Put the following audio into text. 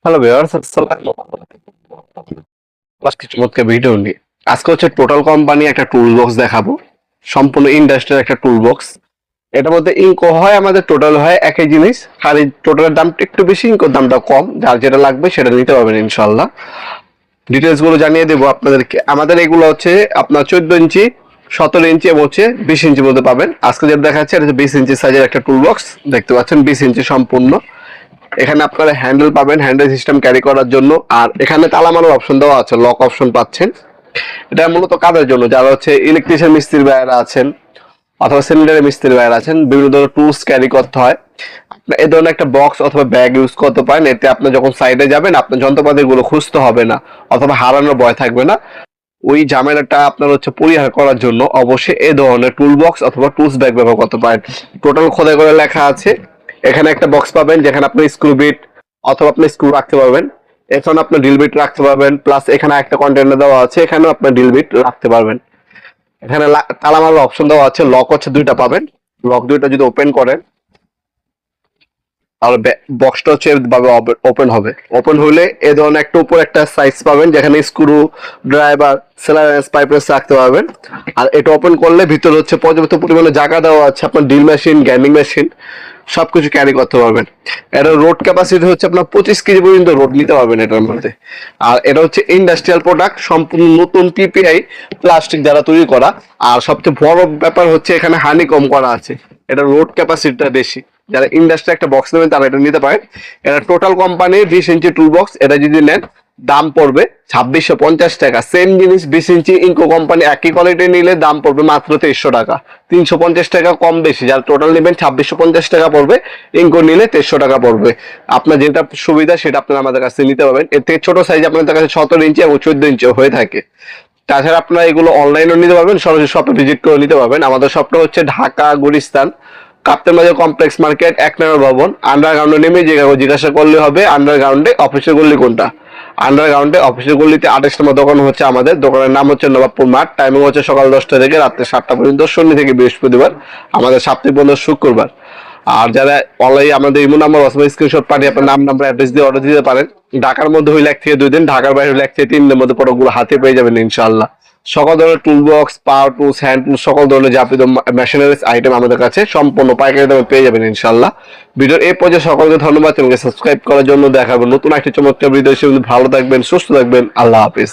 Hello viewers, আসসালামু আলাইকুম। আজকে চমৎকার ভিডিও নিয়ে আজকে হচ্ছে টোটাল কোম্পানি একটা টুল বক্স দেখাবো। সম্পূর্ণ ইন্ডাস্ট্রিয়াল একটা টুল বক্স। এটার মধ্যে ইনকো হয়, আমাদের টোটাল হয় একই জিনিস, খালি টোটালের দামটা একটু বেশি, ইনকোর দামটা কম। যার যেটা লাগবে সেটা নিতে পারবেন ইনশাল্লাহ। ডিটেলস গুলো জানিয়ে দেবো আপনাদেরকে। আমাদের এগুলো হচ্ছে আপনার 14 ইঞ্চি, 17 ইঞ্চি এবং হচ্ছে 20 ইঞ্চির মধ্যে পাবেন। আজকে যেটা দেখাচ্ছে এটা হচ্ছে 20 ইঞ্চি সাইজের একটা টুল বক্স। দেখতে পাচ্ছেন 20 ইঞ্চি সম্পূর্ণ। এখানে আপনারা হ্যান্ডেল পাবেন, হ্যান্ডেল সিস্টেম ক্যারি করার জন্য। আর এখানে তালা মারার অপশন দেওয়া আছে, লক অপশন পাচ্ছেন। এটা মূলত কাদের জন্য, যারা হচ্ছে ইলেকট্রিশিয়ান মিস্ত্রি ভাইয়েরা আছেন অথবা সিলিন্ডারের মিস্ত্রি ভাইয়েরা আছেন, বিভিন্ন ধরনের টুলস ক্যারি করতে হয়। আপনার এই ধরনের একটা বক্স অথবা ব্যাগ ইউজ করতে পারেন। এতে আপনি যখন সাইডে যাবেন আপনার যন্ত্রপাতিগুলো খুঁজতে হবে না অথবা হারানোর ভয় থাকবে না। ওই ঝামেলাটা আপনার হচ্ছে পরিহার করার জন্য অবশ্যই এই ধরনের টুল বক্স অথবা টুলস ব্যাগ ব্যবহার করতে পারেন। টোটাল খোদাই করে লেখা আছে। এখানে একটা বক্স পাবেন যেখানে আপনি স্ক্রু বিট অথবা আপনি স্ক্রু রাখতে পারবেন। এখানে আপনি ড্রিল বিট রাখতে পারবেন, প্লাস এখানে একটা কন্টেনার দেওয়া আছে, এখানেও আপনি ড্রিল বিট রাখতে পারবেন। এখানে তালা মারার অপশন দেওয়া আছে, লক হচ্ছে দুইটা পাবেন। লক দুইটা যদি ওপেন করেন তাহলে বক্সটা হচ্ছে ভাবে ওপেন হবে। ওপেন হলে এ ধরনের একটা উপর একটা সাইজ পাবেন যেখানে স্ক্রু ড্রাইভার সেলারেন্স পাইপেন্স রাখতে পারবেন। আর এটা ওপেন করলে ভিতরে হচ্ছে পর্যাপ্ত পরিমাণে জায়গা দেওয়া আছে, আপনার ড্রিল মেশিন, গ্রাইন্ডিং মেশিন সবকিছু ক্যারি করতে পারবেন। এটা রোড ক্যাপাসিটি হচ্ছে আপনার 25 কেজি পর্যন্ত রোড নিতে পারবেন এটার মধ্যে। আর এটা হচ্ছে ইন্ডাস্ট্রিয়াল প্রোডাক্ট, সম্পূর্ণ নতুন পিপিআই প্লাস্টিক দ্বারা তৈরি করা। আর সবচেয়ে বড় ব্যাপার হচ্ছে এখানে হানি কম করা আছে। এটা রোড ক্যাপাসিটিটা বেশি। যারা ইন্ডাস্ট্রি একটা বক্স নেবেন তারা এটা নিতে পারেন। এটা টোটাল কোম্পানির 20 ইঞ্চি টুল বক্স। এটা যদি নেন দাম পড়বে 2650 টাকা। সেম জিনিস 20 ইঞ্চি ইনকো কোম্পানি একই কোয়ালিটি নিলে দাম পড়বে মাত্র 2300 টাকা। 350 টাকা কম বেশি। যারা টোটাল নেবেন 2650 টাকা পড়বে, ইনকো নিলে 2300 টাকা পড়বে। আপনার যেটা সুবিধা সেটা আপনারা আমাদের কাছে নিতে পারবেন। এর থেকে ছোট সাইজ আপনাদের কাছে 17 ইঞ্চি এবং 14 ইঞ্চি হয়ে থাকে। তাছাড়া আপনারা এগুলো অনলাইনেও নিতে পারবেন, সরাসরি শপে ভিজিট করে নিতে পারবেন। আমাদের শপটা হচ্ছে ঢাকা গুলিস্তান কাপ্তান বাজার কমপ্লেক্স মার্কেট, 1 নম্বর ভবন। আন্ডারগ্রাউন্ডে নেমে জিজ্ঞাসা করলে হবে আন্ডারগ্রাউন্ডে অফিসের গল্লি কোনটা। আন্ডারগ্রাউন্ডে অফিসের গল্লিতে 28 নম্বর দোকান হচ্ছে আমাদের। দোকানের নাম হচ্ছে নবাবপুর মাঠ। টাইমিং হচ্ছে সকাল 10টা থেকে রাত্রে 7টা পর্যন্ত, শনি থেকে বৃহস্পতিবার। আমাদের সাপ্তাহিক বন্ধ শুক্রবার। আর যারা অনলাইনে আমাদের ইমো নাম্বার অথবা স্ক্রিনশট পাঠিয়ে আপনার নাম নাম্বার অ্যাড্রেস দিয়ে অর্ডার দিতে পারেন। ঢাকার মধ্যে হইলে 1 থেকে 2 দিন, ঢাকার বাইরে হইলে 1 থেকে 3 দিনের মধ্যে প্রোডাক্টগুলো হাতে পেয়ে যাবেন ইনশাআল্লাহ। সকল ধরনের টুল বক্স, পাওয়ার টুলস, হ্যান্ড টুলস, সকল ধরনের যাবতীয় মেশিনারিজ আইটেম আমাদের কাছে সম্পূর্ণ পাইকারি দামে পেয়ে যাবেন ইনশাআল্লাহ। ভিডিওর এই পর্যায়ে সকলকে ধন্যবাদ। চ্যানেলকে সাবস্ক্রাইব করার জন্য দেখাবেন নতুন একটি চমৎকার ভিডিও। ভালো থাকবেন, সুস্থ থাকবেন, আল্লাহ হাফিজ।